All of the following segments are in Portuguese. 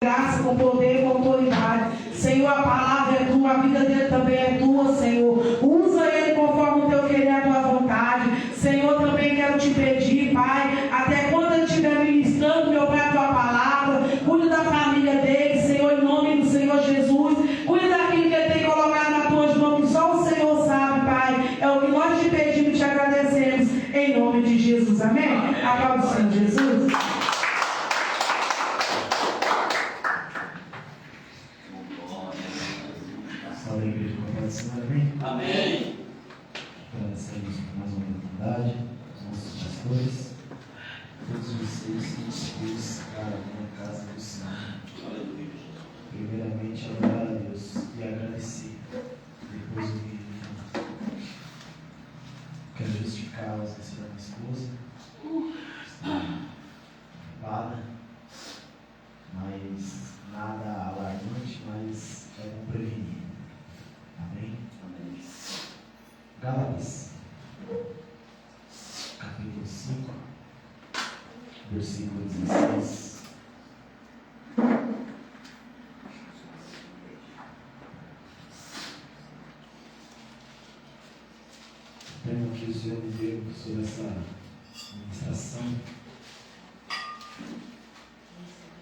graça, com poder, com autoridade. Senhor, a palavra é tua, a vida dele também é tua, Senhor. Usa ele conforme o teu querer, a tua vontade. Senhor, também quero te pedir, Pai, até quando ele estiver ministrando, meu Pai, a tua palavra, cuida da família dele, Senhor, em nome do Senhor Jesus. Cuida daquilo que ele tem colocado nas tuas mãos, que só o Senhor sabe, Pai. É o que nós te pedimos e te agradecemos, em nome de Jesus. Amém? Aplauda o Senhor Jesus. Amém? Amém. Agradecemos por mais uma oportunidade, aos nossos pastores, todos vocês que buscaram na casa do Senhor. Primeiramente, adorar a Deus e agradecer. Depois eu quero justificar a ausência da minha esposa. Está ocupada, mas nada alarmante, mas é bom prevenir. Amém? Amém. Gálatas, capítulo 5, versículo 16. Tenho que o Senhor me deu sobre essa ministração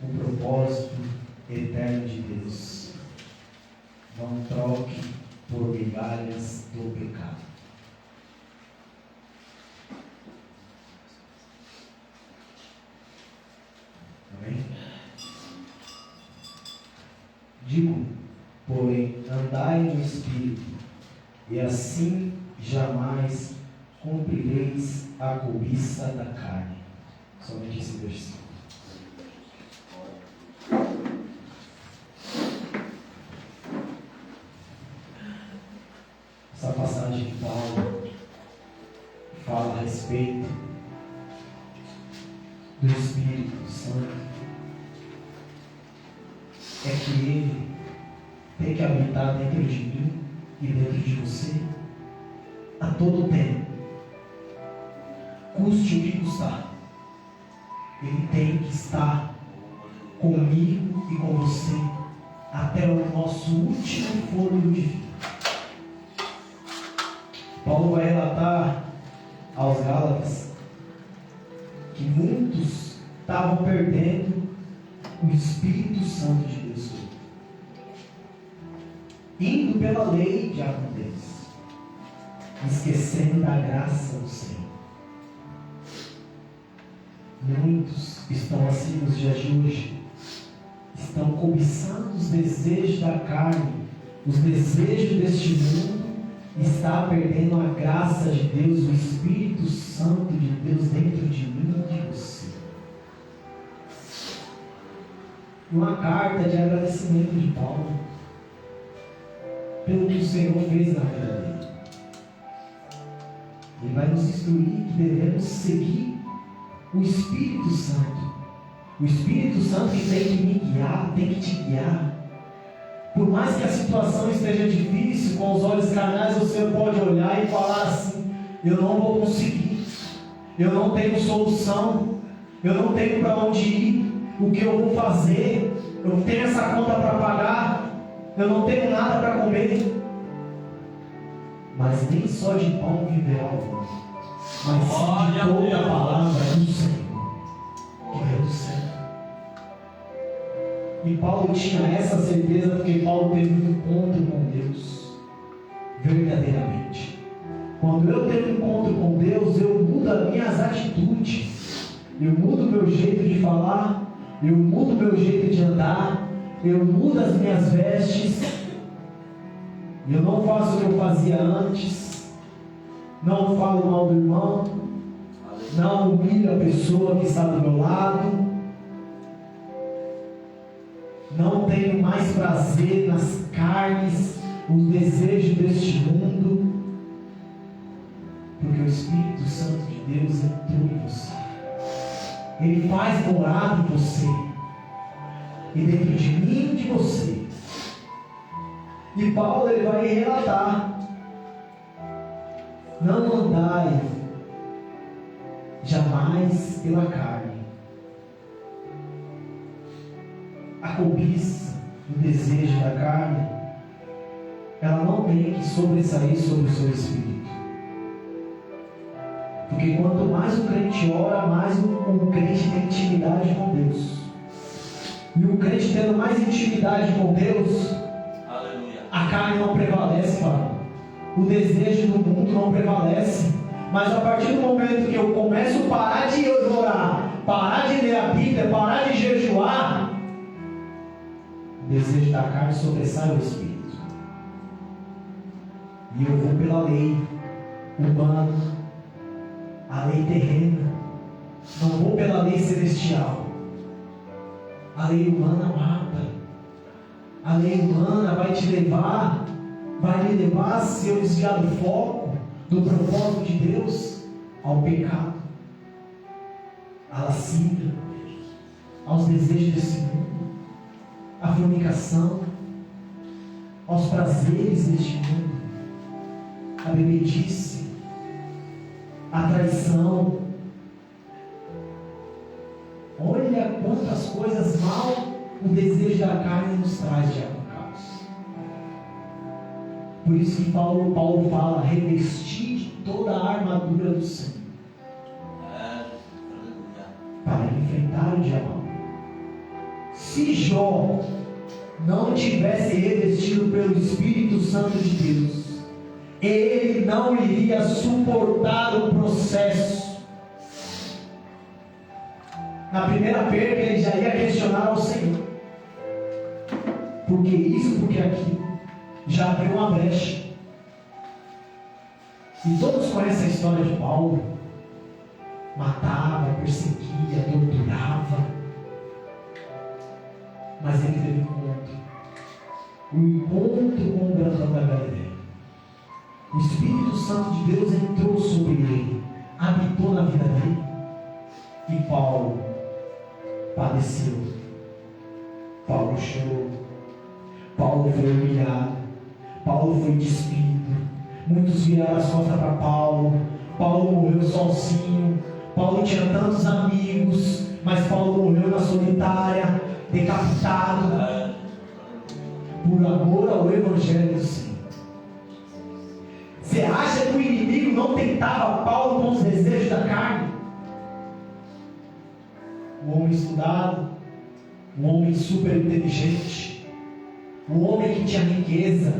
o propósito eterno de Deus. Não troque por migalhas do pecado. Amém? Digo, porém, andai no Espírito, e assim jamais cumprireis a cobiça da carne. Somente esse versículo. Essa passagem de Paulo fala a respeito do Espírito Santo. É que ele tem que habitar dentro de mim e dentro de você a todo tempo. Custe o que custar. Ele tem que estar comigo e com você até o nosso último fôlego de vida. Paulo vai relatar aos Gálatas que muitos estavam perdendo o Espírito Santo de Deus, indo pela lei de Adão deles, esquecendo da graça do Senhor. Muitos estão assim nos dias de hoje, estão cobiçando os desejos da carne, os desejos deste mundo, está perdendo a graça de Deus, o Espírito Santo de Deus dentro de mim e de você. Uma carta de agradecimento de Paulo pelo que o Senhor fez na vida dele. Ele vai nos instruir que devemos seguir o Espírito Santo. O Espírito Santo que tem que me guiar, tem que te guiar. Por mais que a situação esteja difícil, com os olhos carnais você pode olhar e falar assim: eu não vou conseguir, eu não tenho solução, eu não tenho para onde ir, o que eu vou fazer, eu não tenho essa conta para pagar, eu não tenho nada para comer. Mas nem só de pão viverá o homem, mas sim de toda a palavra do Senhor, que veio do céu. E Paulo tinha essa certeza porque Paulo teve um encontro com Deus, verdadeiramente. Quando eu tenho um encontro com Deus, eu mudo as minhas atitudes, eu mudo o meu jeito de falar, eu mudo o meu jeito de andar, eu mudo as minhas vestes, eu não faço o que eu fazia antes, não falo mal do irmão, não humilho a pessoa que está do meu lado, não tenho mais prazer nas carnes, os desejos deste mundo, porque o Espírito Santo de Deus entrou em você. Ele faz morada em você, e dentro de mim e de você. E Paulo ele vai relatar: não andai jamais pela carne. A cobiça, o desejo da carne, ela não tem que sobressair sobre o seu espírito. Porque quanto mais o crente ora, mais o crente tem intimidade com Deus. E o crente tendo mais intimidade com Deus, aleluia, a carne não prevalece, Pai. O desejo do mundo não prevalece. Mas a partir do momento que eu começo a parar de orar, parar de ler a Bíblia, parar de jejuar, o desejo da carne sobressai o espírito. E eu vou pela lei humana, a lei terrena, não vou pela lei celestial. A lei humana mata. A lei humana vai te levar, vai me levar, se eu desviar do foco, do propósito de Deus, ao pecado, à lascívia, aos desejos desse mundo, à fornicação, aos prazeres deste mundo, à bebedice, à traição. Olha quantas coisas mal o desejo da carne nos traz, de caos. Por isso que Paulo fala: revestir de toda a armadura do Senhor, para enfrentar o diabo. Se Jó não tivesse revestido pelo Espírito Santo de Deus, ele não iria suportar o processo. Na primeira perda ele já ia questionar ao Senhor: por que isso, por que aquilo? Já abriu uma brecha. E todos conhecem a história de Paulo. Matava, perseguia, torturava. Mas ele teve um encontro com o grandão da Galileia. O Espírito Santo de Deus entrou sobre ele, habitou na vida dele. E Paulo padeceu. Paulo chorou. Paulo foi humilhado. Paulo foi despido. Muitos viraram as costas para Paulo. Paulo morreu sozinho. Paulo tinha tantos amigos, mas Paulo morreu na solitária, decapitado, por amor ao Evangelho do Senhor. Você acha que o inimigo não tentava Paulo com os desejos da carne? Um homem estudado, um homem super inteligente, um homem que tinha riqueza,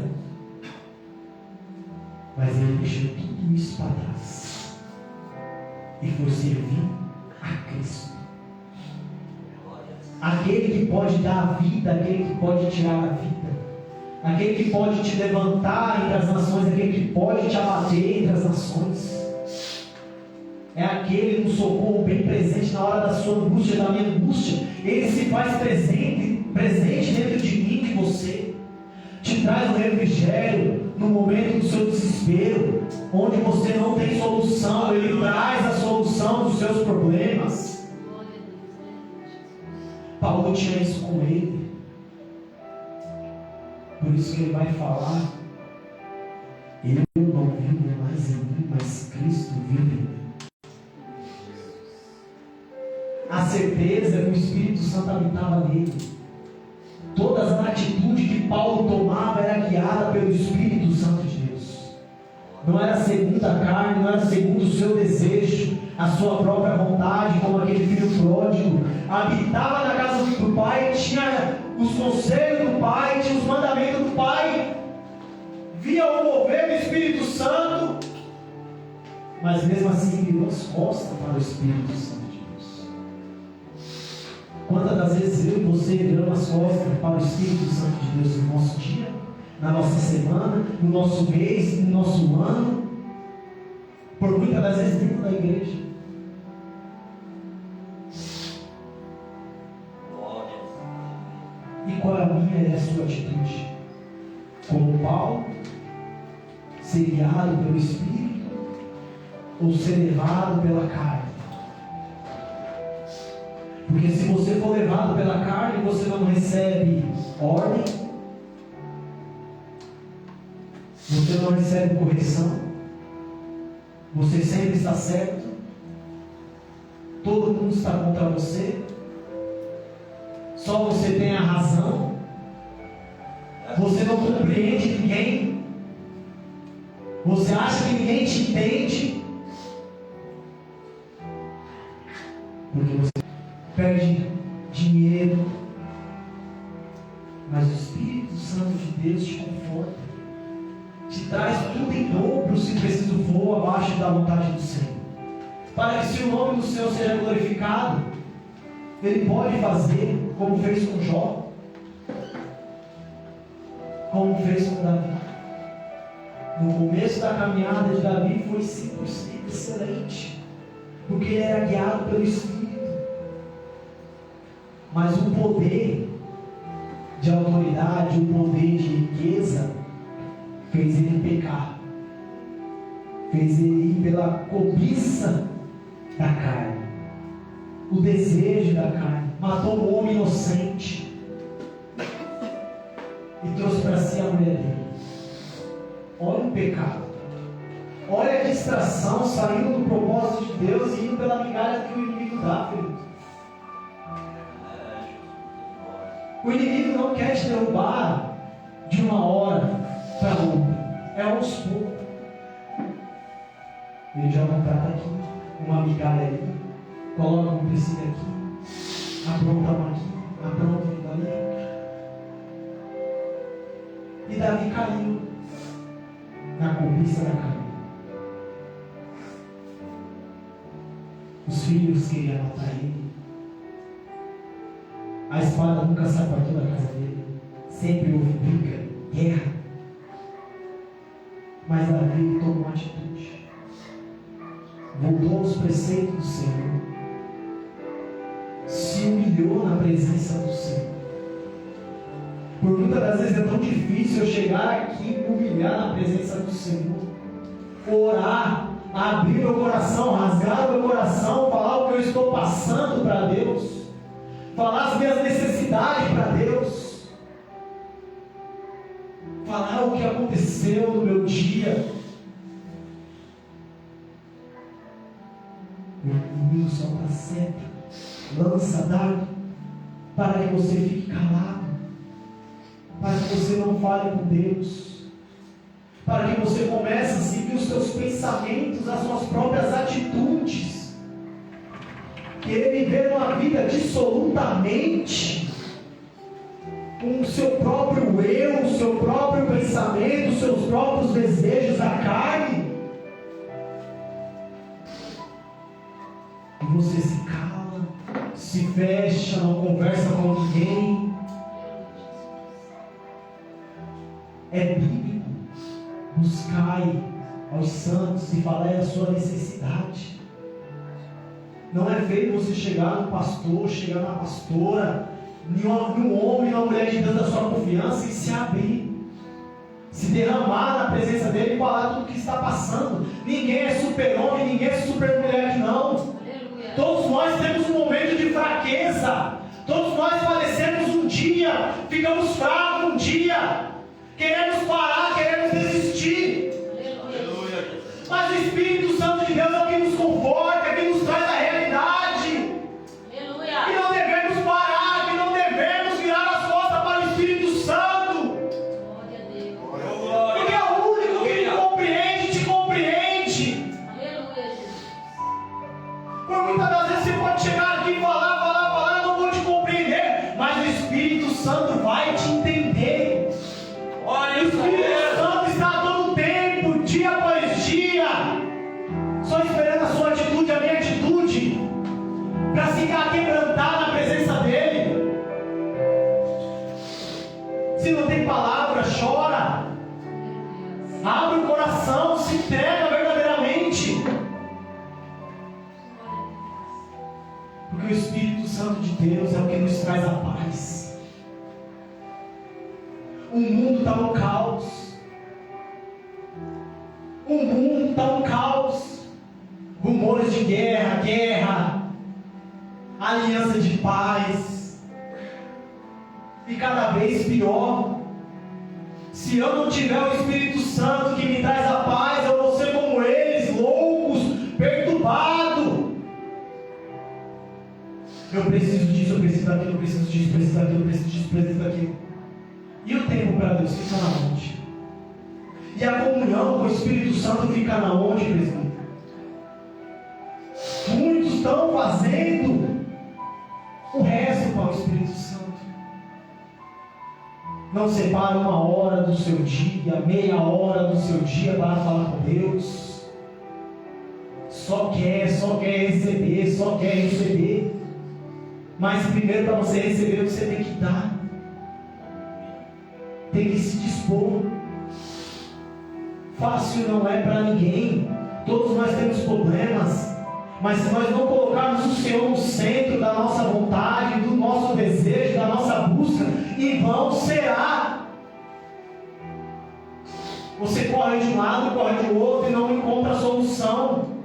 mas ele deixou tudo isso para trás e foi servir a Cristo, aquele que pode dar a vida, aquele que pode tirar a vida, aquele que pode te levantar entre as nações, aquele que pode te abater entre as nações. É aquele no socorro bem presente na hora da sua angústia, da minha angústia. Ele se faz presente dentro de mim, de você. Te traz um refrigério no momento do seu desespero, onde você não tem solução. Ele traz a solução dos seus problemas. Paulo tinha isso com ele. Por isso que ele vai falar: eu não vivo mais em mim, mas Cristo vive em mim. A certeza que o Espírito Santo habitava nele. Todas as atitudes que Paulo tomava era guiada pelo Espírito Santo de Deus. Não era segundo a carne, não era segundo o seu desejo, a sua própria vontade, como aquele filho pródigo. Habitava na casa do Pai, tinha os conselhos do Pai, tinha os mandamentos do Pai, via o mover do Espírito Santo, mas mesmo assim virou as costas para o Espírito Santo. Quantas das vezes eu e você viramos as costas para o Espírito Santo de Deus no nosso dia, na nossa semana, no nosso mês, no nosso ano, por muitas das vezes dentro da igreja? E qual é a minha e a sua atitude? Como Paulo, ser guiado pelo Espírito ou ser levado pela carne? Porque se você for levado pela carne, você não recebe ordem, você não recebe correção, você sempre está certo, todo mundo está contra você, só você tem a razão. Você não compreende ninguém. Você acha que ninguém te entende. Porque você perde dinheiro. Mas o Espírito Santo de Deus te conforta. Te traz tudo em dobro se preciso for abaixo da vontade do Senhor. Para que se o nome do Senhor seja glorificado, Ele pode fazer como fez com Jó, como fez com Davi. No começo da caminhada de Davi foi 100% excelente, porque ele era guiado pelo Espírito. Mas o poder de autoridade, o poder de riqueza, fez ele pecar, fez ele ir pela cobiça da carne, o desejo da carne, matou um homem inocente e trouxe para si a mulher dele. Olha o pecado, olha a distração, saindo do propósito de Deus e indo pela migalha que o inimigo dá, filho. O inimigo não quer te derrubar de uma hora para outra, é aos poucos. Ele joga um prato aqui, uma migalha ali, coloca um princípio aqui, apronta uma aqui, apronta uma ali. E Davi caiu na cobiça da carne. Os filhos queriam matar ele. A espada nunca sai para toda a casa dele. Sempre houve briga, guerra. Mas Davi tomou uma atitude. Voltou aos preceitos do Senhor. Se humilhou na presença do Senhor. Por muitas das vezes é tão difícil eu chegar aqui e me humilhar na presença do Senhor. Orar, abrir meu coração, rasgar meu coração, falar o que eu estou passando para Deus. Falar as minhas necessidades para Deus. Falar o que aconteceu no meu dia. O inimigo solta seta, lança dardo, para que você fique calado, para que você não fale com Deus, para que você comece a seguir os seus pensamentos, as suas próprias atitudes. Querer viver uma vida dissolutamente com o seu próprio eu, o seu próprio pensamento, os seus próprios desejos da carne. E você se cala, se fecha, não conversa com ninguém. É bíblico. Buscai aos santos e falai a sua necessidade. Não é feio você chegar no pastor, chegar na pastora, num homem, numa mulher de Deus da sua confiança e se abrir, se derramar na presença dele e falar tudo o que está passando. Ninguém é super-homem, ninguém é super-mulher aqui não. Aleluia. Todos nós temos um momento de fraqueza. Todos nós padecemos um dia, ficamos fracos um dia, queremos parar, queremos desistir. Aleluia. Mas o Espírito Santo de Deus é o que nos conforta, que nos traz a realidade. Aleluia. Que não devemos parar, que não devemos virar as costas para o Espírito Santo. Glória a Deus. Porque é o único que te compreende, te compreende. Aleluia, Jesus. Por muitas das vezes você pode chegar aqui e falar, eu não vou te compreender, mas o Espírito Santo vai te entender. Olha, o Espírito Santo está a todo tempo, dia após dia, só esperando a sua atitude, a minha atitude, para ficar quebrantado na presença dele. Se não tem palavra, chora, abre o coração, se entrega verdadeiramente, porque o Espírito Santo de Deus é o que nos traz a paz. O mundo está no caos. O mundo está no caos. Rumores de guerra, aliança de paz. E cada vez pior. Se eu não tiver o Espírito Santo que me traz a paz, eu vou ser como eles, loucos, perturbados. Eu preciso disso, eu preciso daquilo, eu preciso disso, eu preciso daquilo, eu preciso disso, eu preciso daquilo. E o tempo para Deus fica na onde? E a comunhão com o Espírito Santo fica na onde, presbítero? Muitos estão fazendo o resto para o Espírito Santo. Não separa uma hora do seu dia, meia hora do seu dia para falar com Deus. Só quer receber. Mas primeiro, para você receber, você tem que dar. Tem que se dispor. Fácil não é para ninguém. Todos nós temos problemas. Mas se nós não colocarmos o Senhor no centro da nossa vontade, do nosso desejo, da nossa busca, em vão será. Você corre de um lado, corre de outro e não encontra a solução.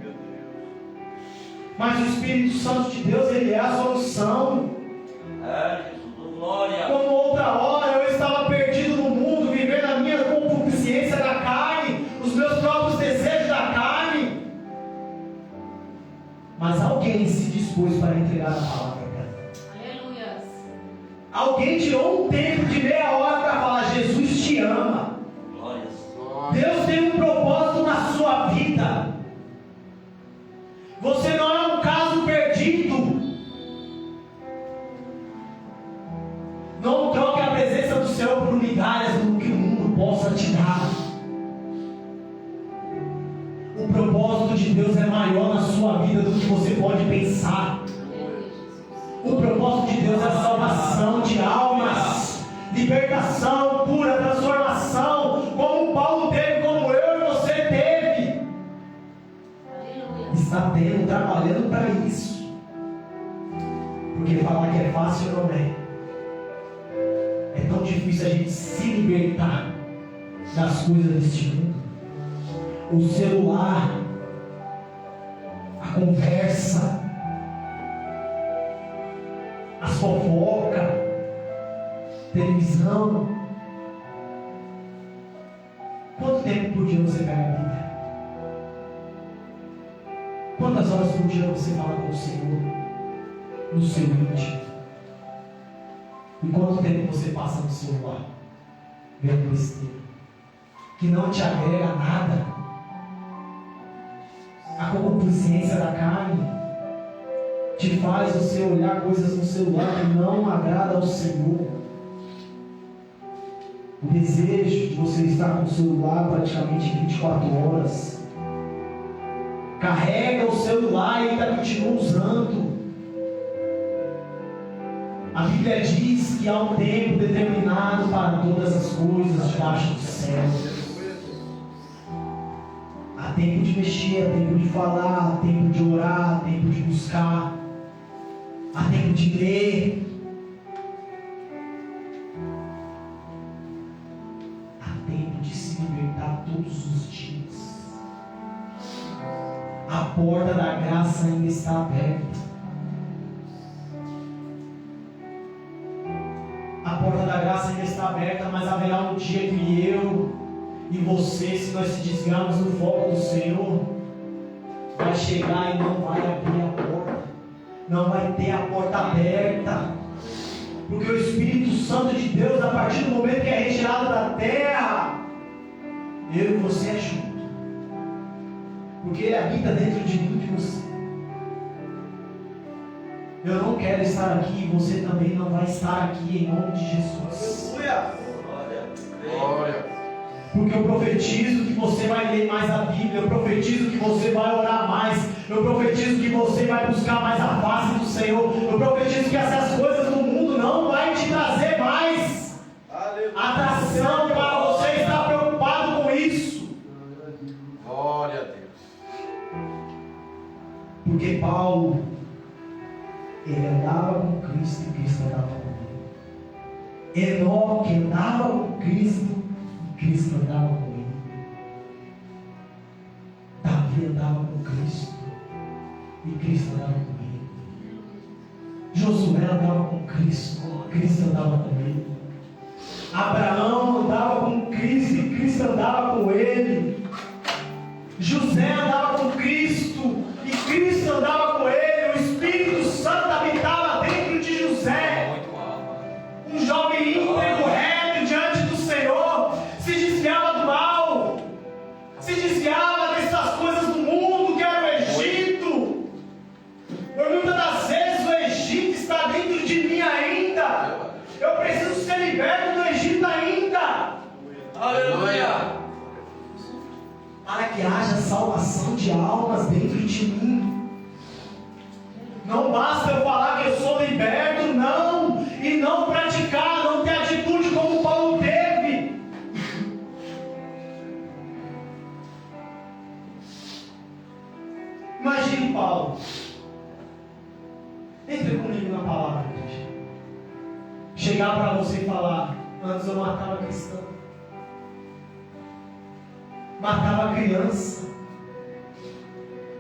Mas o Espírito Santo de Deus, Ele é a solução. Jesus, glória. Como outra hora eu estava perdido no mundo, vivendo a minha concupiscência da carne, os meus próprios desejos da carne. Mas alguém se dispôs para entregar a palavra para mim. Aleluia. Alguém tirou um tempo de meia hora para falar: Jesus te ama. Glória. Deus tem um propósito na sua vida. Você não é um caso perdido. Não troque a presença do Senhor por migalhas do que o mundo possa te dar. O propósito de Deus é maior na sua vida do que você pode pensar. O propósito de Deus é a salvação de almas, libertação, cura, transformação, como Paulo teve, como eu e você teve. Está tendo, trabalhando para isso. Porque falar que é fácil não é. É tão difícil a gente se libertar das coisas deste mundo. O celular, a conversa, as fofocas, televisão. Quanto tempo por dia você pega a Bíblia? Quantas horas por dia você fala com o Senhor no seu íntimo? E quanto tempo você passa no celular vendo besteira que não te agrega nada? A concupiscência da carne te faz você olhar coisas no celular que não agrada ao Senhor. O desejo de você estar com o celular praticamente 24 horas. Carrega o celular e ainda continua usando. A Bíblia diz que há um tempo determinado para todas as coisas debaixo do céu. Há tempo de mexer, há tempo de falar, há tempo de orar, há tempo de buscar, há tempo de ler. Há tempo de se libertar todos os dias. A porta da graça ainda está aberta. A porta da graça ainda está aberta, mas haverá um dia que eu e você, se nós se desviarmos do foco do Senhor, vai chegar e não vai abrir a porta, não vai ter a porta aberta, porque o Espírito Santo de Deus, a partir do momento que é retirado da terra, eu e você é junto, porque Ele habita dentro de mim e de você. Eu não quero estar aqui e você também não vai estar aqui, em nome de Jesus. Glória. Porque eu profetizo que você vai ler mais a Bíblia, eu profetizo que você vai orar mais, eu profetizo que você vai buscar mais a face do Senhor, eu profetizo que essas coisas do mundo não vai te trazer mais atração para você estar preocupado com isso. Glória a Deus. Porque Paulo, ele andava com Cristo e Cristo andava com ele. Enoque andava com Cristo e Cristo andava com ele. Davi andava com Cristo e Cristo andava com ele. Josué andava com Cristo andava com ele. Abraão andava com Cristo e Cristo andava com ele. José andava com Cristo e Cristo andava com ele. O Espírito Santo habitava dentro liberto do Egito ainda. Aleluia. Para que haja salvação de almas dentro de mim. Não basta eu falar que eu sou liberto, não, e não praticar, não ter atitude como Paulo teve. Imagine Paulo. Entre comigo na palavra, gente. Chegar para você e falar: antes eu matava cristão, matava criança,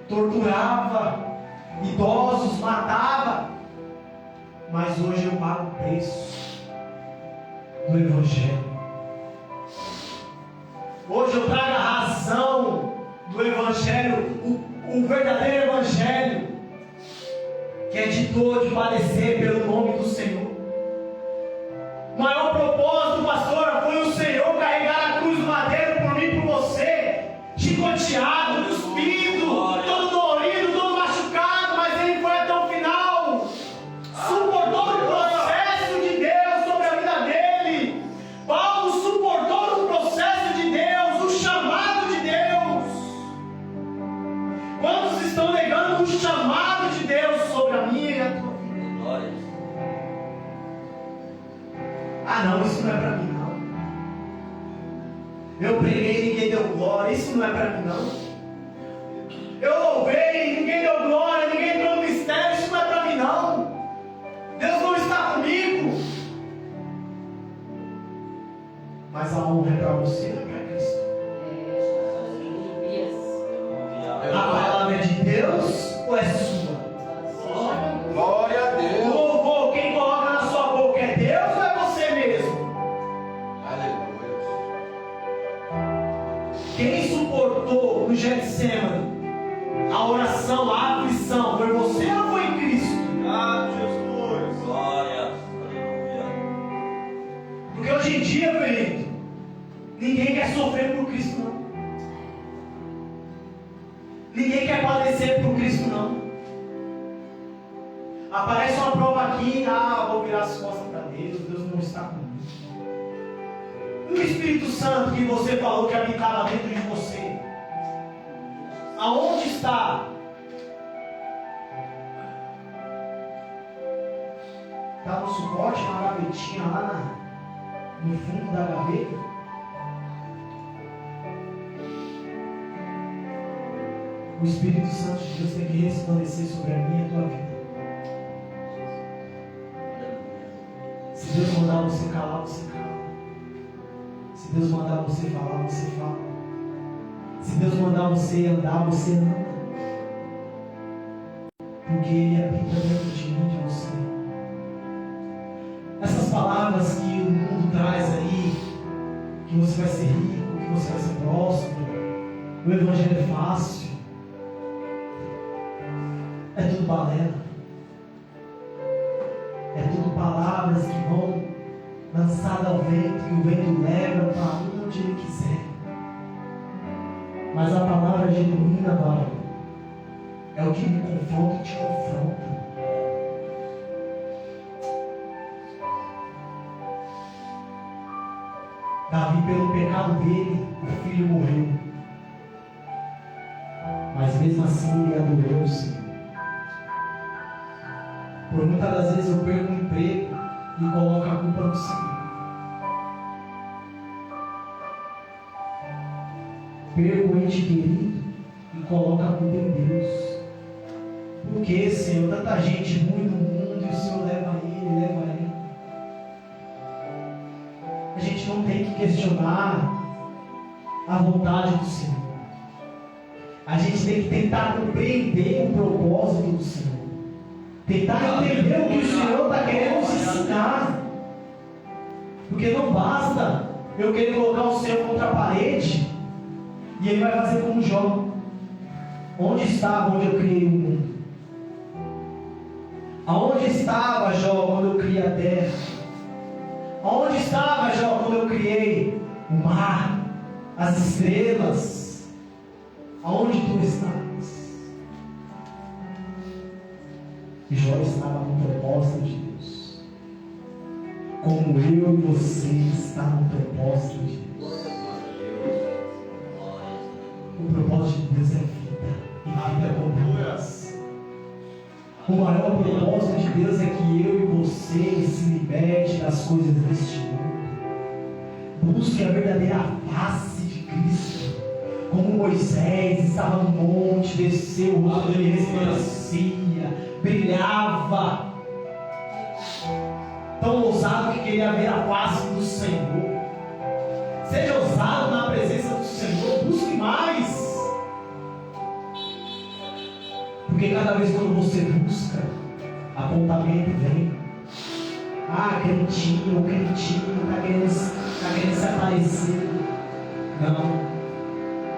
torturava idosos, matava, mas hoje eu pago o preço do Evangelho. Hoje eu trago a razão do Evangelho, o verdadeiro Evangelho, que é de dor, de padecer pelo nome do Senhor. O maior propósito, pastora, foi o Senhor carregar a cruz do madeiro por mim e por você, chicoteado, cuspido, todo dolorido, todo machucado, mas Ele foi até o final. Suportou o processo de Deus sobre a vida dele. Paulo suportou o processo de Deus, o chamado de Deus. Quantos estão negando o chamado de Deus sobre a minha e a tua vida? Glória. Ah não, isso não é para mim não. Eu preguei e ninguém deu glória, isso não é para mim não. Eu louvei e ninguém deu glória, ninguém entrou no mistério, isso não é para mim não. Deus não está comigo. Mas a honra é para você, não é para Cristo. A palavra é de Deus ou é sua? Glória a O Deus. louvor, quem coloca na sua boca é Deus ou é você mesmo? Aleluia. Quem suportou no Getsemane a oração, a aflição, foi você ou foi Cristo? Ah, Jesus. Glória. Aleluia. Porque hoje em dia, Felipe, ninguém quer sofrer por Cristo não. Ninguém quer padecer por Cristo não. Aparece uma prova aqui, vou virar as costas para Deus, Deus não está comigo. E o Espírito Santo que você falou que habitava dentro de você, aonde está? Está no suporte, na gavetinha, lá no fundo da gaveta? O Espírito Santo de Deus tem que resplandecer sobre a minha e a tua vida. Se Deus mandar você calar, você cala. Se Deus mandar você falar, você fala. Se Deus mandar você andar, você anda. Porque Ele habita dentro de mim, de você. Essas palavras que o mundo traz aí, que você vai ser rico, que você vai ser próspero, o Evangelho é fácil, é tudo balela. É tudo palavras que vão lançadas ao vento, que o vento leva para onde ele quiser. Mas a palavra genuína, Pai, é o que me confronta e te confronta. Davi, pelo pecado dele, o filho morreu. Mas mesmo assim ele adorou o Senhor. Por muitas das vezes eu perco o emprego e coloco a culpa no Senhor. Perco o ente querido e coloco a culpa em Deus. Por que, Senhor? Tanta gente ruim no mundo e o Senhor leva ele, leva ele. A gente não tem que questionar a vontade do Senhor. A gente tem que tentar compreender o propósito do Senhor. Tentar entender o que o Senhor está querendo nos ensinar. Porque não basta eu querer colocar o Senhor contra a parede e Ele vai fazer como Jó. Onde estava onde eu criei o mundo? Aonde estava Jó quando eu criei a terra? Aonde estava Jó quando eu criei o mar, as estrelas? Aonde tu estavas? E Jó estava no propósito de Deus. Como como eu e você está no propósito de Deus. O propósito de Deus é vida, e vida abundante. O maior propósito de Deus é que eu e você se liberte das coisas deste mundo. Busque a verdadeira face de Cristo. Como Moisés estava no monte, desceu, o rosto dele resplandecia, brilhava. Tão ousado que queria ver a face do Senhor. Seja ousado na presença do Senhor, busque mais. Porque cada vez quando você busca, apontamento vem. Ah, crentinho, o crentinho está querendo se aparecer. Não.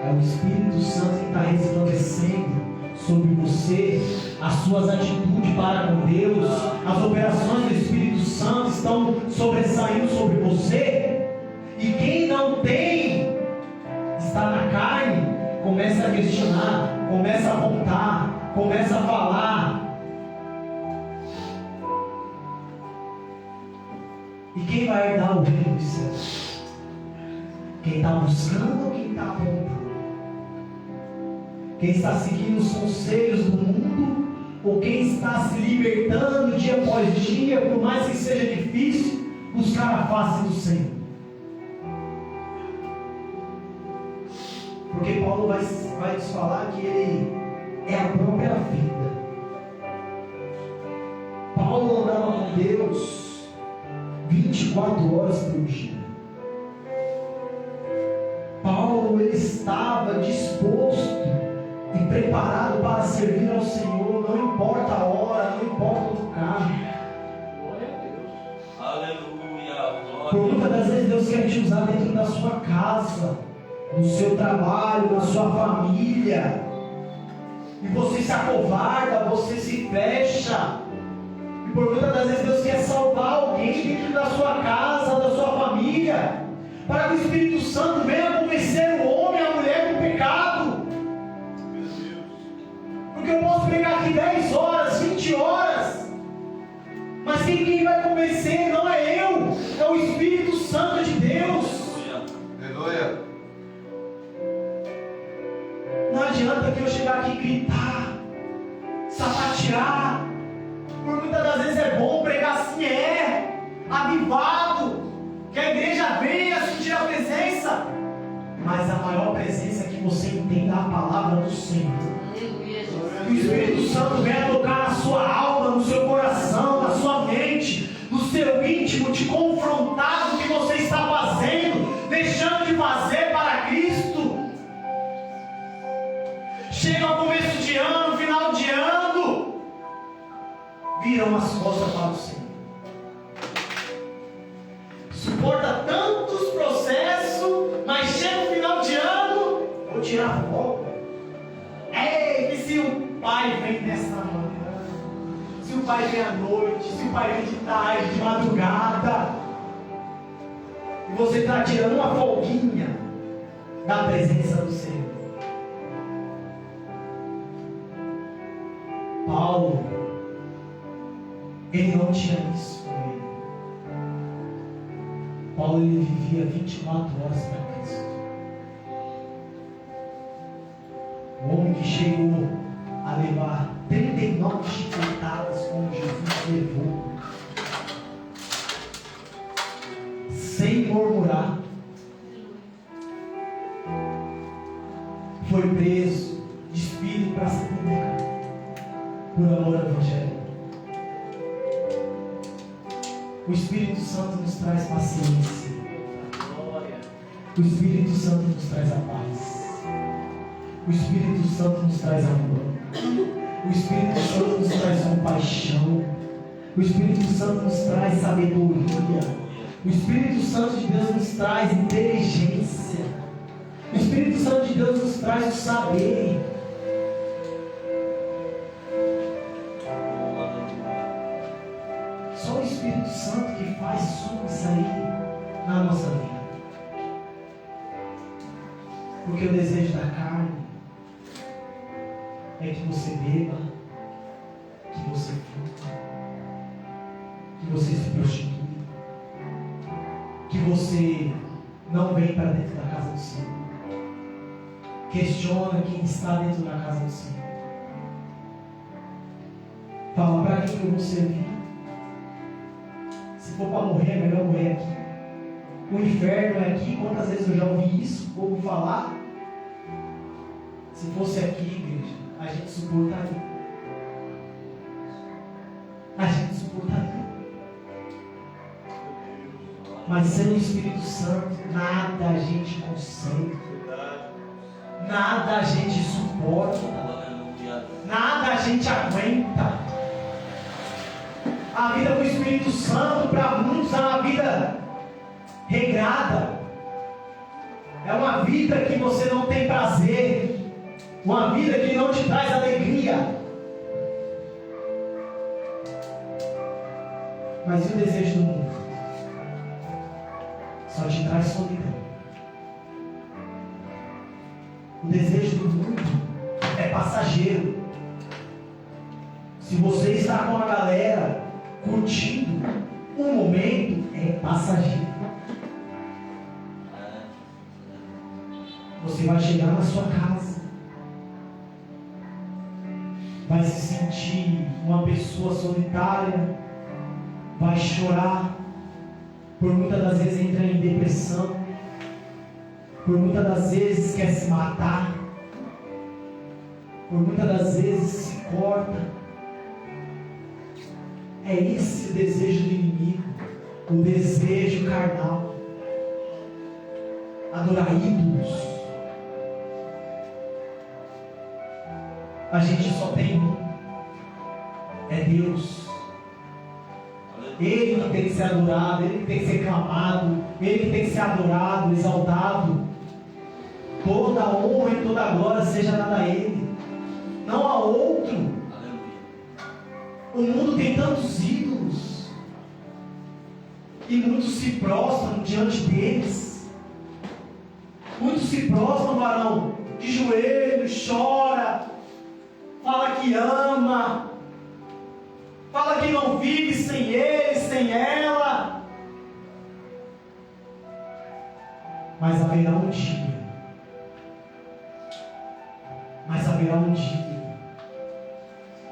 É o Espírito Santo que está resplandecendo sobre você. As suas atitudes para com Deus, as operações do Espírito Santo estão sobressaindo sobre você. E quem não tem, está na carne, começa a questionar, começa a apontar, começa a falar. E quem vai herdar o reino dos céus? Quem está buscando ou quem está apontando? Quem está seguindo os conselhos do mundo ou quem está se libertando dia após dia, por mais que seja difícil, buscar a face do Senhor? Porque Paulo vai nos falar que ele é a própria vida. Paulo andava com Deus 24 horas por dia. Paulo ele estava disposto e preparado para servir ao Senhor, não importa a hora, não importa o lugar. Glória a Deus. Aleluia. Por muitas das vezes Deus quer te usar dentro da sua casa, no seu trabalho, na sua família. E você se acovarda, você se fecha. E por muitas das vezes Deus quer salvar alguém dentro da sua casa, da sua família, para que o Espírito Santo venha convencer o homem e a mulher do pecado. Porque eu posso pegar aqui 10 horas, 20 horas, mas quem vai convencer não é eu, é o Espírito Santo de Deus. Aleluia. Não adianta que eu chegar aqui e gritar, sapatear. Por muitas das vezes é bom pregar assim, avivado, que a igreja venha sentir a presença. Mas a maior presença é que você entenda a palavra do Senhor. Que o Espírito Santo venha tocar na sua alma, no seu coração, na sua mente, no seu íntimo, te confrontar com o que você está fazendo, deixando de fazer para Cristo. Chega ao começo de ano, final de ano, viram as costas para o Senhor. Suporta tantos processos, mas chega o final de ano, vou tirar folga. E se o pai vem nessa manhã, se o pai vem à noite, se o pai vem de tarde, de madrugada, e você está tirando uma folguinha da presença do Senhor. Paulo, ele não tinha isso com ele. Paulo ele vivia 24 horas para Cristo. O homem que chegou a levar 39 chifretadas como Jesus levou, sem murmurar, foi preso, despido para se publicar, por amor ao Evangelho. O Espírito Santo nos traz paciência. O Espírito Santo nos traz a paz. O Espírito Santo nos traz amor. O Espírito Santo nos traz compaixão. O Espírito Santo nos traz sabedoria. O Espírito Santo de Deus nos traz inteligência. O Espírito Santo de Deus nos traz o saber. Só o Espírito Santo que faz isso aí na nossa vida. Porque o desejo da carne é que você beba, que você fuma, que você se prostitua, que você não vem para dentro da casa do Senhor. Questiona quem está dentro da casa do Senhor. Fala, para quem eu vou servir? Se for para morrer, é melhor morrer aqui. O inferno é aqui. Quantas vezes eu já ouvi isso, o povo falar? Se fosse aqui, igreja, a gente suportaria. A gente suportaria. Mas sem o Espírito Santo, nada a gente consegue. Nada a gente suporta. Nada a gente aguenta. A vida com o Espírito Santo, para muitos, é uma vida regrada. É uma vida que você não tem prazer. Uma vida que não te traz alegria. Mas e o desejo do mundo? Só te traz solidão. O desejo do mundo é passageiro. Se você está com a galera curtindo um momento, é passageiro. Você vai chegar na sua casa, vai se sentir uma pessoa solitária, vai chorar, por muitas das vezes entra em depressão, por muitas das vezes quer se matar, por muitas das vezes se corta. É esse o desejo do inimigo, o desejo carnal. Adorar ídolos. A gente só tem um, é Deus. Ele que tem que ser adorado, Ele que tem que ser clamado, Ele que tem que ser adorado, exaltado. Toda a honra e toda a glória seja dada a Ele, não a outro. O mundo tem tantos ídolos e muitos se prostram diante deles. Muitos se prostram, varão, de joelho, chora, fala que ama, fala que não vive sem ele, sem ela. Mas haverá um dia,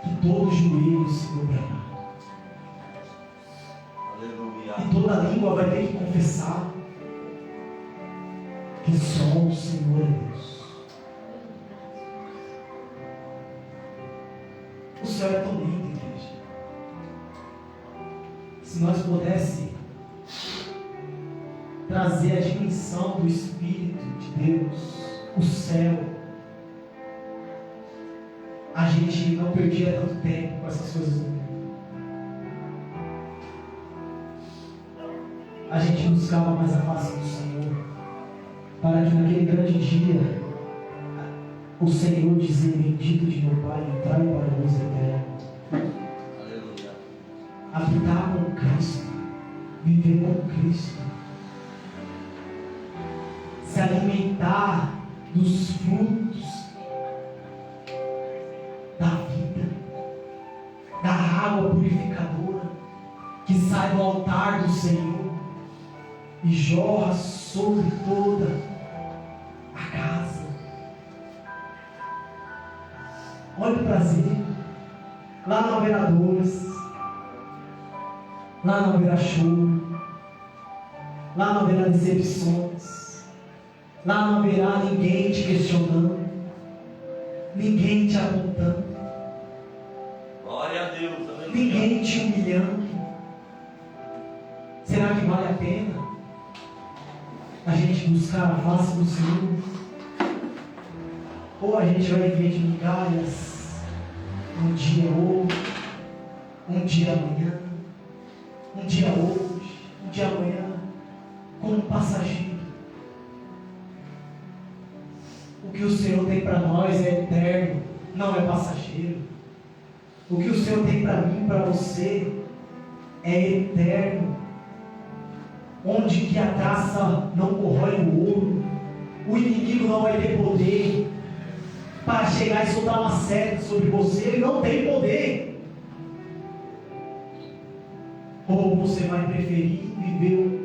que todo joelho se dobrará. Aleluia. E toda língua vai ter que confessar que só o Senhor é Deus. O céu é tão lindo, igreja. Se nós pudéssemos trazer a dimensão do Espírito de Deus, o céu, a gente não perdia tanto tempo com essas coisas do mundo. A gente buscava mais a face do Senhor, para que naquele grande dia o Senhor dizer: bendito de meu Pai, entrai para a luz eterna. Aleluia. Habitar com Cristo, viver com Cristo, se alimentar dos frutos da vida, da água purificadora que sai do altar do Senhor e jorra sobre toda a casa. Olha o prazer. Lá não haverá dores, lá não haverá choro, lá não haverá decepções, lá não haverá ninguém te questionando, ninguém te apontando, Glória a Deus. Aleluia. ninguém te humilhando. Será que vale a pena a gente buscar a face do Senhor? Ou a gente vai viver de migalhas, um dia hoje, um dia amanhã, um dia hoje, um dia amanhã, como um passageiro? O que o Senhor tem para nós é eterno, não é passageiro. O que o Senhor tem para mim, para você, é eterno. Onde que a caça não corrói o ouro, o inimigo não vai ter poder para chegar e soltar uma seta sobre você. Ele não tem poder. Ou você vai preferir viver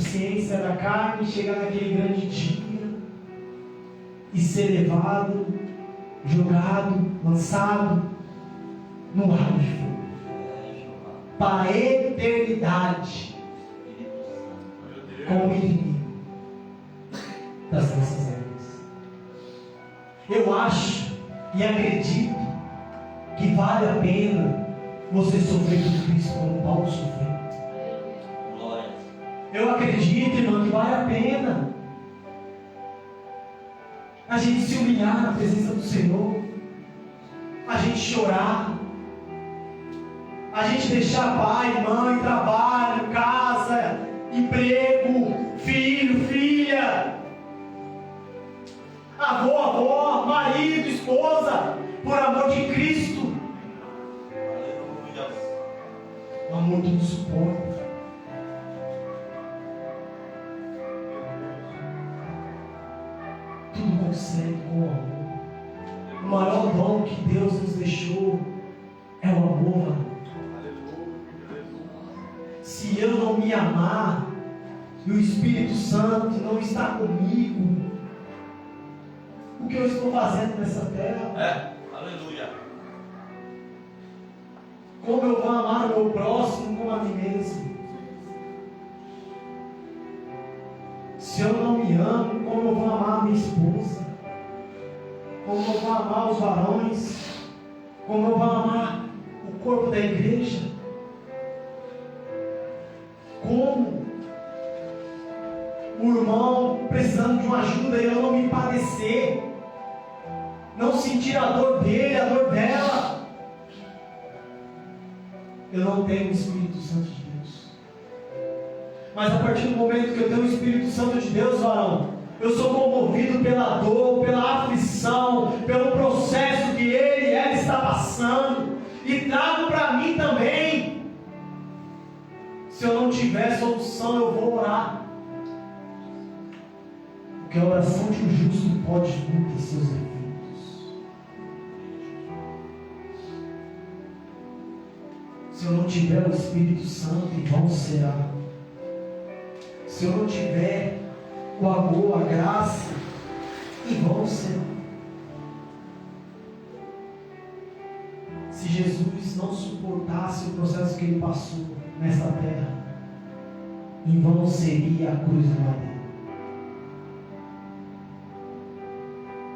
concupiscência da carne, chegar naquele grande dia e ser levado, jogado, lançado no lago de fogo para a eternidade como inimigo das nossas almas. Eu acho e acredito que vale a pena você sofrer por Cristo como Paulo sofreu. Eu acredito, irmão, que vale a pena a gente se humilhar na presença do Senhor, a gente chorar, a gente deixar pai, mãe, trabalho, casa, emprego, filho, filha, avô, avó, marido, esposa, por amor de Cristo. O amor tudo suporta. Tudo consegue com o amor. O maior dom que Deus nos deixou é o amor. Se eu não me amar e o Espírito Santo não está comigo, o que eu estou fazendo nessa terra? Aleluia. Como eu vou amar o meu próximo como a mim mesmo? Se eu não me amo, como eu vou amar a minha esposa? Como eu vou amar os varões? Como eu vou amar o corpo da igreja? Como o irmão precisando de uma ajuda e eu não me padecer, não sentir a dor dele, a dor dela, eu não tenho o Espírito Santo de Deus. Mas a partir do momento que eu tenho o Espírito Santo de Deus, varão, eu sou comovido pela dor, pela aflição, pelo processo que ele e ela está passando, e trago para mim também. Se eu não tiver solução, eu vou orar, porque a oração de um justo pode muito seus efeitos. Se eu não tiver o Espírito Santo, em vão será. Se eu não tiver o amor, a graça, em vão será. Se Jesus não suportasse o processo que ele passou nesta terra, em vão seria a cruz do madeiro.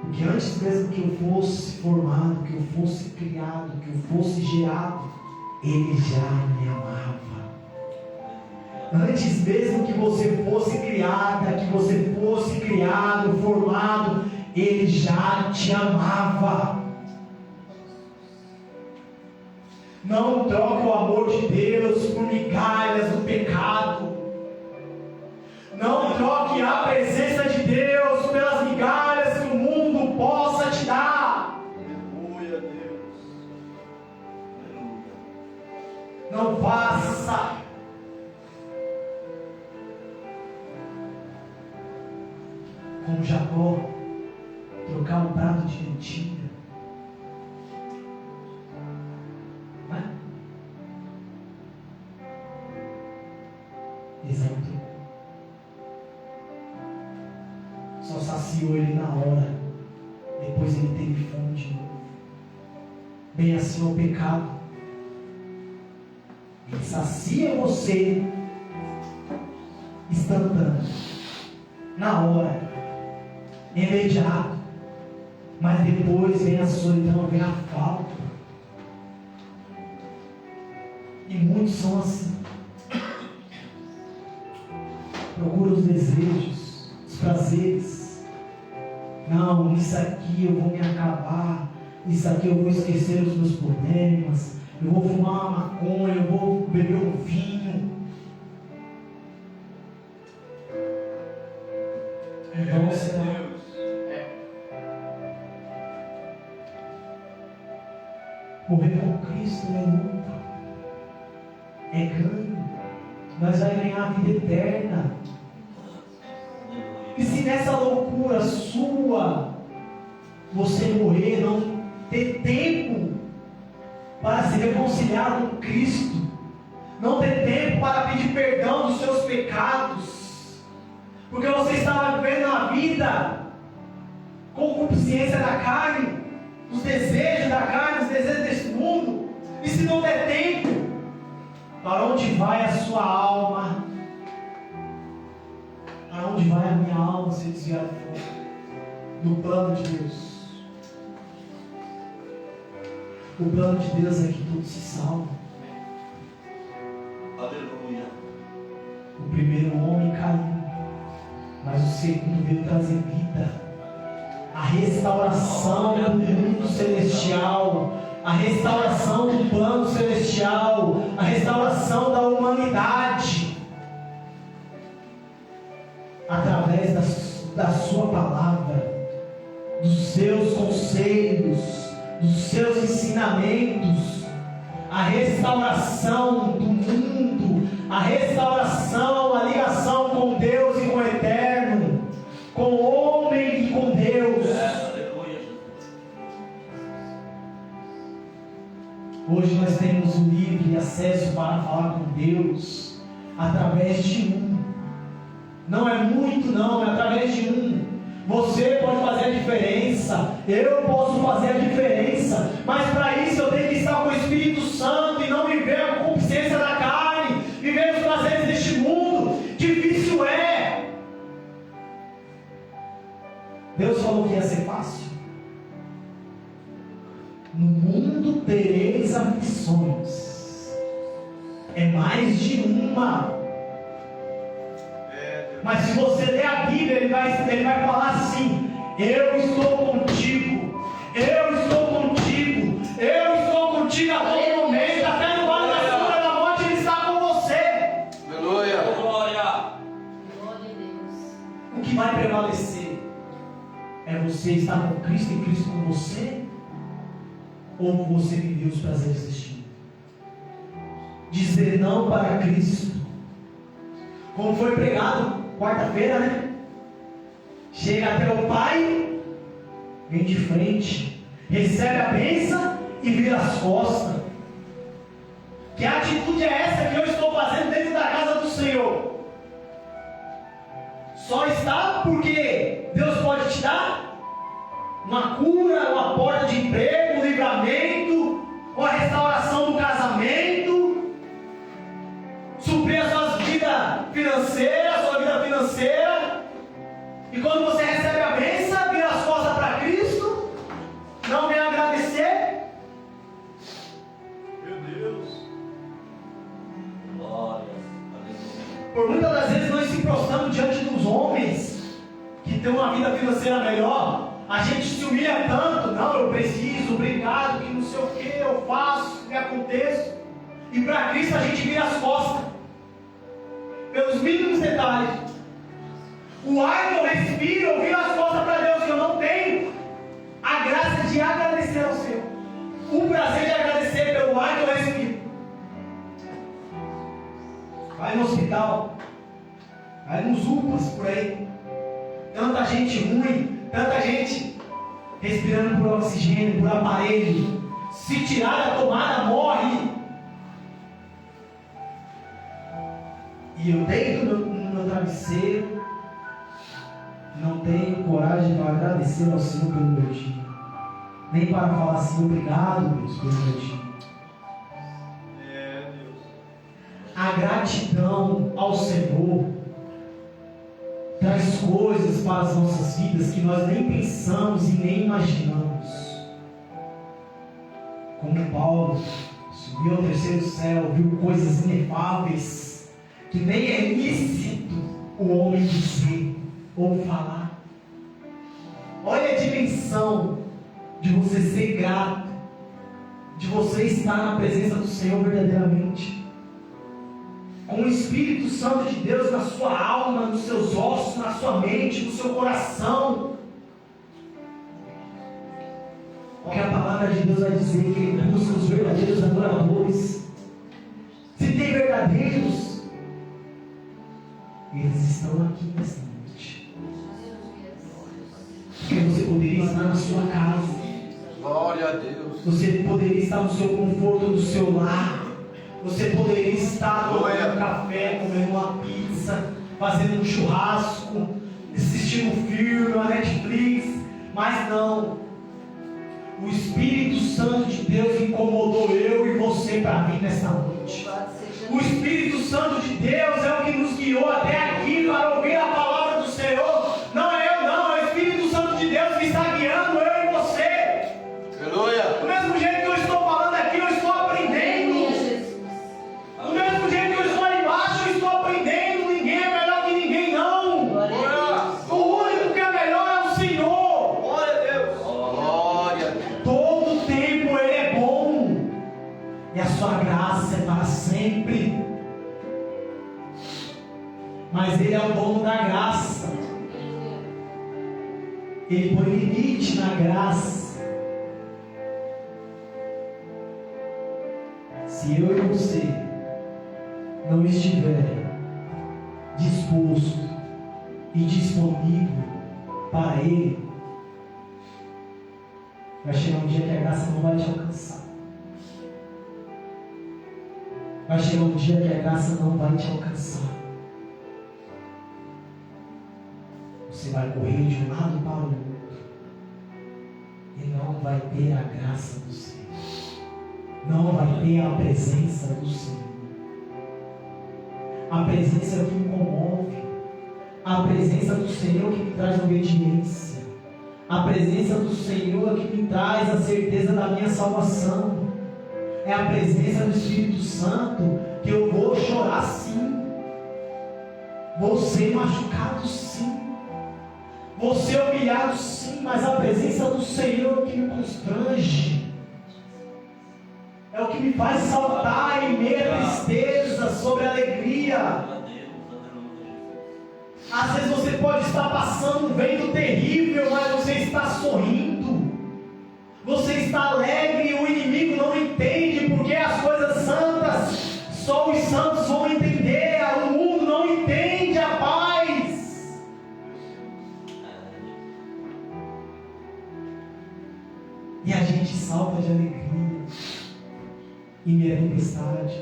Porque antes mesmo que eu fosse formado, que eu fosse criado, que eu fosse gerado, ele já me amava. Antes mesmo que você fosse criada, que você fosse criado, formado, ele já te amava. Não troque o amor de Deus por migalhas do pecado. Não troque a presença de Deus pelas migalhas que o mundo possa te dar. Aleluia, Deus. Aleluia. Não faça como Jacó, trocar um prato de lentilha. Não é? Esaú trocou. Só saciou ele na hora. Depois ele teve fome de novo. Bem assim é o pecado. Ele sacia você instantâneo, na hora, imediato. Mas depois vem a solidão, vem a falta. E muitos são assim. Procura os desejos, os prazeres. Não, isso aqui eu vou me acabar. Isso aqui eu vou esquecer os meus problemas. Eu vou fumar uma maconha, eu vou beber um vinho. Então você não. Morrer com Cristo é lucro, é ganho. Nós vamos ganhar a vida eterna. E se nessa loucura sua você morrer, não ter tempo para se reconciliar com Cristo, não ter tempo para pedir perdão dos seus pecados, Porque você estava vivendo uma vida com concupiscência da carne, os desejos da carne, os desejos desse mundo. E se não der tempo, para onde vai a sua alma? Para onde vai a minha alma se desviar do fogo? No plano de Deus. O plano de Deus é que todos se salvam. Aleluia. O primeiro homem caiu, mas o segundo veio trazer vida. A restauração do mundo celestial, a restauração do plano celestial, a restauração da humanidade, através da sua palavra, dos seus conselhos, dos seus ensinamentos, a restauração do mundo, a restauração, a ligação com Deus e com o eterno, com o homem e com Deus. Hoje nós temos o livre acesso para falar com Deus através de um. Não é muito, não, é através de um. Você pode fazer a diferença, eu posso fazer a diferença, mas para isso eu tenho que estar com o Espírito Santo e não viver a concupiscência da carne, viver os prazeres deste mundo. Difícil é. Deus falou que ia ser fácil. No mundo tereis aflições. É mais de uma. Mas se você ler a Bíblia, ele vai falar assim: eu estou contigo, eu estou contigo, eu estou contigo a todo momento, até no vale da sombra da morte ele está com você. Aleluia. Glória. Glória a Deus. O que vai prevalecer é você estar com Cristo e Cristo com você, ou você viver os prazeres deste mundo? Dizer não para Cristo, como foi pregado quarta-feira, né? Chega até o Pai, vem de frente, recebe a bênção e vira as costas. Que atitude é essa que eu estou fazendo dentro da casa do Senhor? Só está porque Deus pode te dar uma cura, uma porta de emprego, um livramento, uma restauração do casamento, suprir a sua vida financeira, e quando você recebe a bênção, vira as costas para Cristo, não vem agradecer. Meu Deus. Glória. Por muitas das vezes nós se prostramos diante dos homens que têm uma vida financeira melhor, a gente se humilha tanto: não, eu preciso, obrigado, que não sei o que eu faço, que aconteço. E para Cristo a gente vira as costas pelos mínimos detalhes. O ar que eu respiro, eu viro as costas para Deus, que eu não tenho a graça de agradecer ao Senhor, o prazer de agradecer pelo ar que eu respiro. Vai no hospital, vai nos UPAs por aí, tanta gente ruim, tanta gente respirando por oxigênio, por aparelho. Se tirar da tomada, morre. E eu deito no meu travesseiro, não tenho coragem para agradecer ao Senhor pelo meu dia, nem para falar assim: obrigado, Deus, pelo meu dia. Deus. A gratidão ao Senhor traz coisas para as nossas vidas que nós nem pensamos e nem imaginamos. Como Paulo subiu ao terceiro céu, viu coisas inefáveis que nem é lícito o homem dizer ou falar. Olha a dimensão de você ser grato, de você estar na presença do Senhor verdadeiramente, com o Espírito Santo de Deus na sua alma, nos seus ossos, na sua mente, no seu coração. Porque a palavra de Deus vai dizer que Ele busca os verdadeiros adoradores. Se tem verdadeiros, eles estão aqui nesta noite. Porque você poderia estar na sua casa, Glória a Deus. você poderia estar no seu conforto do seu lar, você poderia estar tomando um café, comendo uma pizza, fazendo um churrasco, assistindo um filme, uma Netflix, mas não. O Espírito Santo de Deus incomodou eu e você para vir nessa noite. O Espírito Santo de Deus é o que nos guiou até aqui para ouvir a palavra do Senhor. Não é eu não, é o Espírito Santo de Deus que está guiando eu e você. Aleluia. Do mesmo jeito que eu estou falando aqui, eu estou aprendendo. Do mesmo jeito que eu estou ali embaixo, eu estou aprendendo. Ninguém é melhor que ninguém, não. O único que é melhor é o Senhor. Glória a Deus. Glória a Deus. Todo tempo Ele é bom. E a sua graça é para sempre. Mas Ele é o dono da graça. Ele põe limite na graça. Se eu e você não estiver disposto e disponível para Ele, vai chegar um dia que a graça não vai te alcançar. Vai chegar um dia que a graça não vai te alcançar. Você vai correr de um lado para o outro e não vai ter a graça do Senhor. Não vai ter a presença do Senhor. A presença que me comove. A presença do Senhor que me traz obediência. A presença do Senhor que me traz a certeza da minha salvação. É a presença do Espírito Santo que eu vou chorar sim. Vou ser machucado sim. Vou ser humilhado sim. Mas a presença do Senhor que me constrange. É o que me faz saltar em meio à tristeza sobre a alegria. Às vezes você pode estar passando um vento terrível, mas você está sorrindo. Você está alegre e o inimigo não entende, porque as coisas santas só os santos vão entender. O mundo não entende a paz. E a gente salta de alegria em minha tempestade,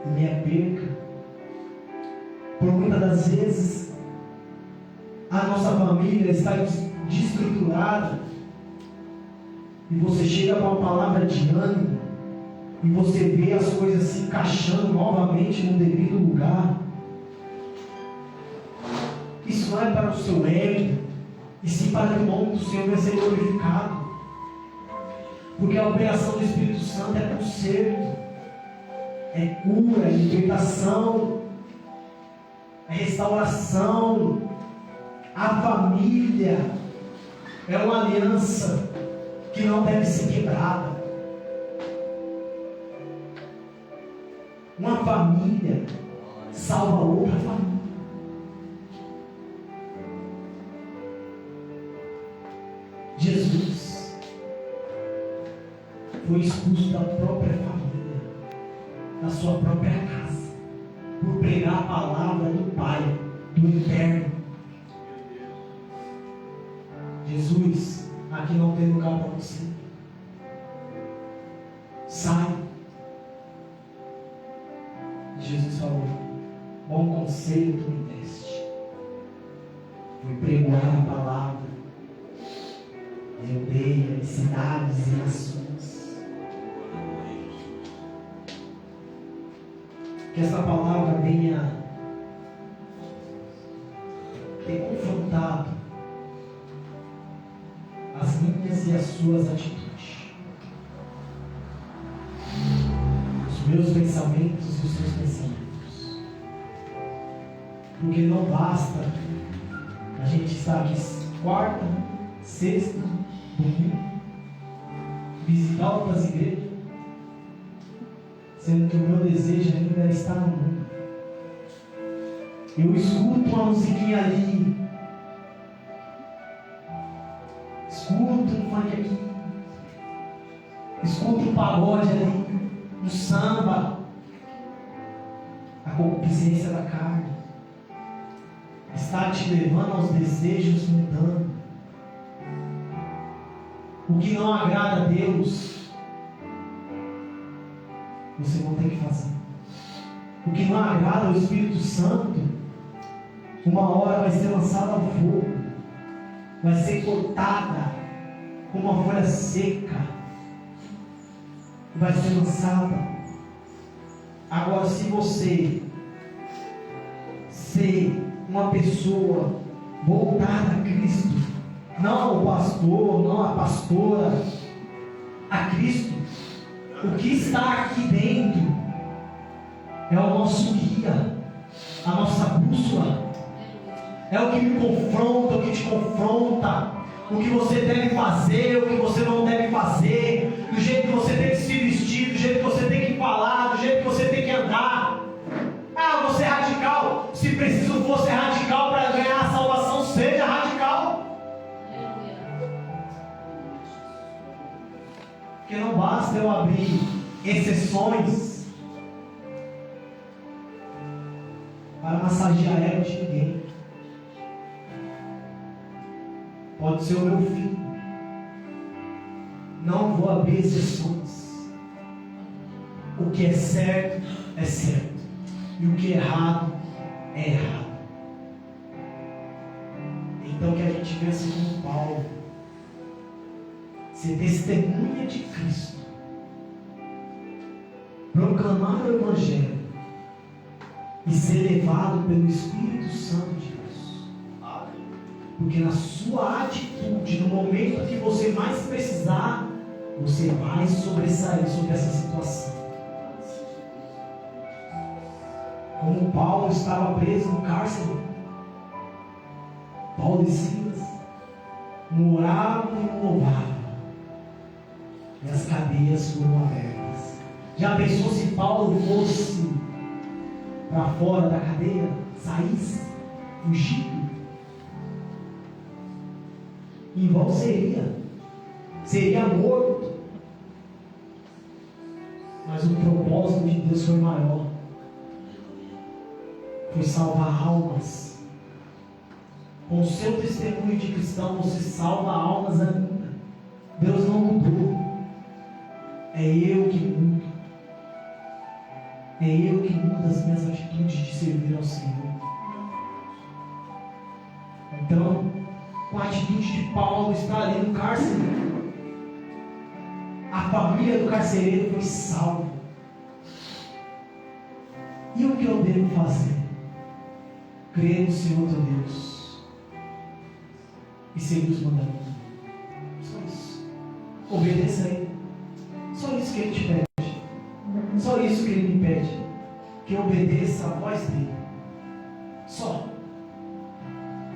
em minha perca. Por muitas das vezes a nossa família está desestruturada e você chega com uma palavra de ânimo e você vê as coisas se encaixando novamente no devido lugar. Isso não é para o seu ego, e sim para que o nome do Senhor venha ser glorificado. Porque a operação do Espírito Santo é conserto, é cura, é libertação, é restauração. A família é uma aliança que não deve ser quebrada. Uma família salva outra família. Jesus foi expulso da própria família, da sua própria casa, por pregar a palavra do Pai, do Eterno. Jesus, aqui não tem lugar para você. Sai. Jesus falou: bom conselho tu me deste. Foi pregoar a palavra. Eu dei em cidades e nações. Que essa palavra venha ter confrontado as minhas e as suas atitudes, os meus pensamentos e os seus pensamentos. Porque não basta a gente estar aqui quarta, sexta, domingo, visitar outras igrejas, sendo que o meu desejo ainda é estar no mundo. Eu escuto uma musiquinha ali, escuto um funk aqui, escuto um pagode ali, um samba. A concupiscência da carne está te levando aos desejos mundanos. O que não agrada a Deus, você não tem que fazer. o que não agrada ao Espírito Santo, uma hora vai ser lançada ao fogo, vai ser cortada como uma folha seca, vai ser lançada. Agora, se você ser uma pessoa voltada a Cristo, não ao pastor, não à pastora, a Cristo, o que está aqui dentro é o nosso guia, a nossa bússola, é o que me confronta, o que te confronta, o que você deve fazer, o que você não deve fazer, do jeito que você tem que se vestir, do jeito que você tem que falar, do jeito que você tem que andar. Ah, você é radical. Se preciso for ser radical para ganhar a salvação, seja radical. Porque não basta eu abrir exceções para massagear a ego de ninguém. Pode ser o meu filho. Não vou abrir exceções. O que é certo é certo. E o que é errado é errado. Então que a gente vença como Paulo. Ser testemunha de Cristo. Proclamar o Evangelho. E ser levado pelo Espírito Santo de Deus. Porque na sua atitude, no momento que você mais precisar, você vai sobressair sobre essa situação. Como Paulo estava preso no cárcere, Paulo e Silas não oravam e não louvavam, e as cadeias foram abertas. Já pensou se Paulo fosse para fora da cadeia, saísse, fugido? Em vão seria morto. Mas o propósito de Deus foi maior. Foi salvar almas. Com o seu testemunho de cristão, você salva almas ainda. Deus não mudou. É eu que mudo. É eu que mudo as minhas atitudes de servir ao Senhor. Então, com a atitude de Paulo estar ali no cárcere, a família do carcereiro foi salva. E o que eu devo fazer? Crer no Senhor teu Deus e seguir os mandamentos. Só isso. Obedeça a Ele. Só isso que Ele te pede. Só isso que Ele me pede. Que eu obedeça a voz dEle. Só.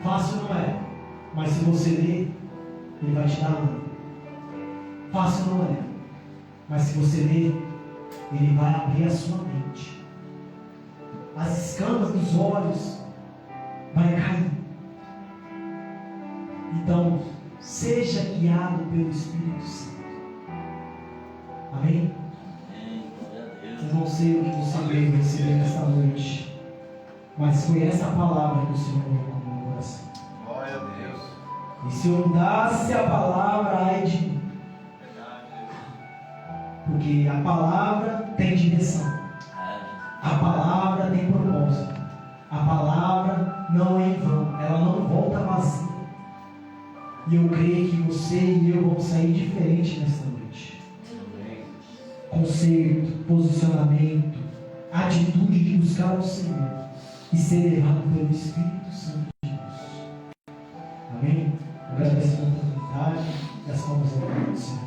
Fácil não é. Mas se você ler, Ele vai te dar a mão. Fácil não é. Mas se você ler, Ele vai abrir a sua mente. As escamas dos olhos vai cair. Então, seja guiado pelo Espírito Santo. Amém? Eu não sei o que você veio receber nesta noite, mas foi essa palavra que o Senhor colocou no meu coração. Glória a Deus. E se eu mudasse a palavra, ai de mim. Porque a palavra tem direção. A palavra tem propósito. A palavra não é em vão. Ela não volta vazia. E eu creio que você e eu vamos sair diferente nesta noite. Conserto, posicionamento, atitude de buscar o Senhor e ser levado pelo Espírito Santo de Deus. Amém? Agradeço a oportunidade e as palmas ao Senhor.